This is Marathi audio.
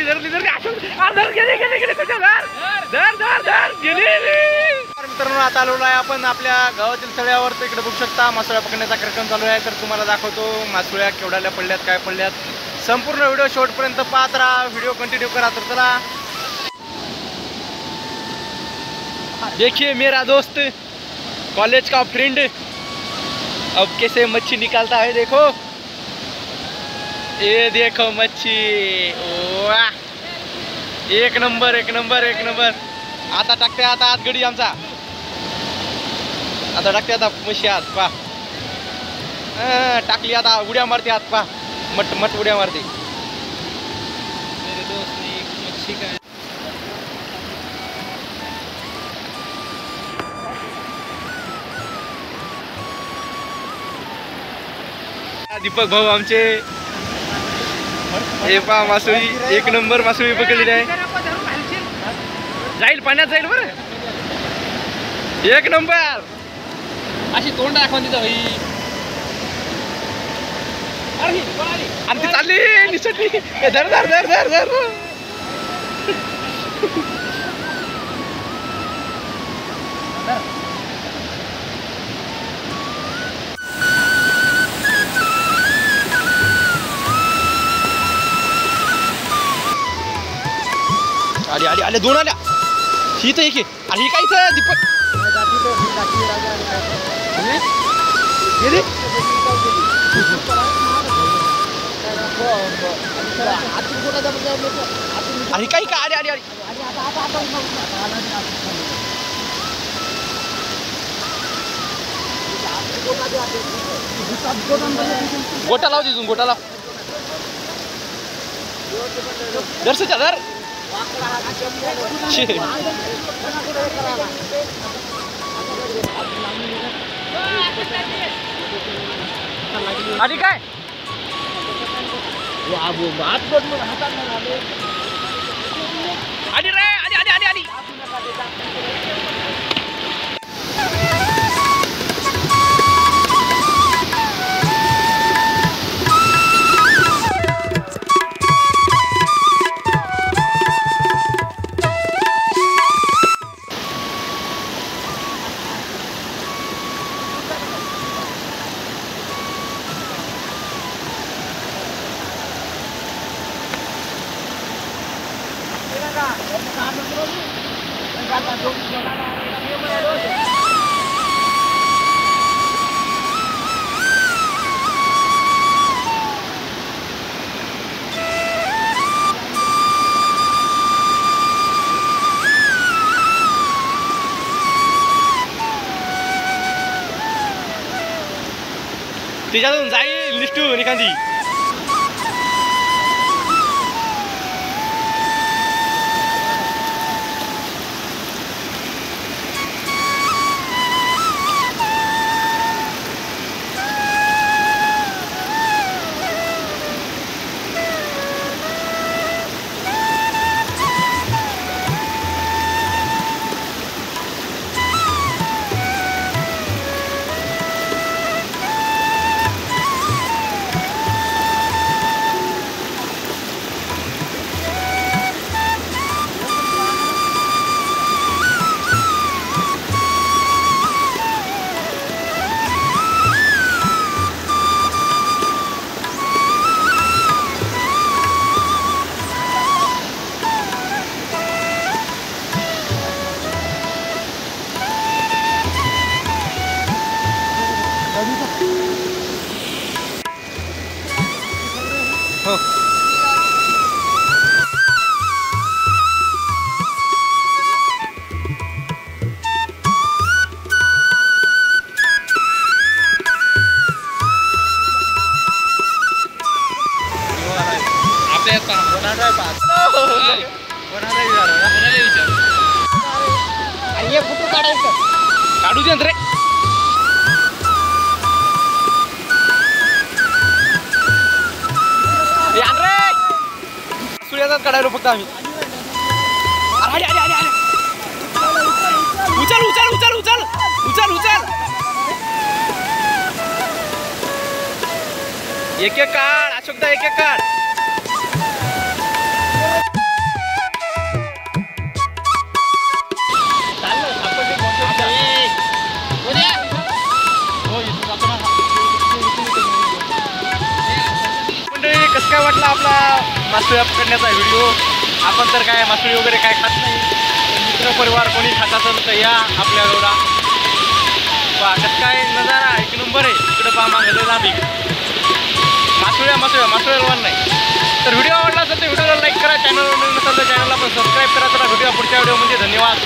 धरली धरली धरली धर गेली गेली गेली तुझ्या धर धर धर गेली. मित्रांनो आता आलेलो आहे आपण आपल्या गावातील तळ्यावर. तर इकडे बघू शकता मासोळ्या पकडण्याचा कार्यक्रम चालू आहे. तर तुम्हाला दाखवतो मासोळ्या केवढ्याला पडल्यात काय पडल्यात. संपूर्ण व्हिडिओ शेवटपर्यंत पाहत राहा. व्हिडिओ कंटिन्यू करा. तर चला देखिए मेरा दोस्त कॉलेज का फ्रेंड अब कैसे मच्छी निकालता है. देखो ये देखो मच्छी. वाह एक नंबर एक नंबर एक नंबर. आता टाकते आता आत गडी आमचा. आता टाकते आता मच्छी आत पा. टाकली आता उड्या मारते आत पा. मट मट उड्या मारते. मेरे दोस्त ने एक मच्छी का दीपक भाऊ आमचे. हे पहा मासोळी एक नंबर मासोळी पकडलेली आहे. जाईल पाण्यात जाईल बरं. एक नंबर अशी तोंड दाखवा तिथं भाई. आणि ती चालली निसटली. धर धर धर धर धर. आली आली आले दोन आल्या. ही तर एक आहे. अरे ही काहीच आहे दीपक. अरे काही का. आली आली आली. गोटा लाव तिथून गोटा लाव. दर्शच्या धर. आणि काय आली रे. आली आली आली आली. त्याच्यातून जाईल निष्ठून एखादी. काढू दे रे. सुळ्याचाच काढायला फक्त आम्ही. आले आले आले आले. उचल उचल उचल उचल उचल उचल. एक एक काढ अशोकदा. एक एक काढ. कसं काय वाटलं आपला मासोळ्या पकडण्याचा व्हिडिओ. आपण तर काय मासोळी वगैरे काय खात नाही, मित्रपरिवार कोणी खात असेल तर या आपल्या गावला. पहा कसं काय नजारा एक नंबर आहे. इकडं पहा मागं लांब इकडे मासोळ्या लोन नाही. तर व्हिडिओ आवडला असेल तर व्हिडिओला लाईक करा, चॅनलवर नसेल तर चॅनलला पण सबस्क्राईब करा. चला भेटूया पुढच्या व्हिडिओमध्ये. धन्यवाद.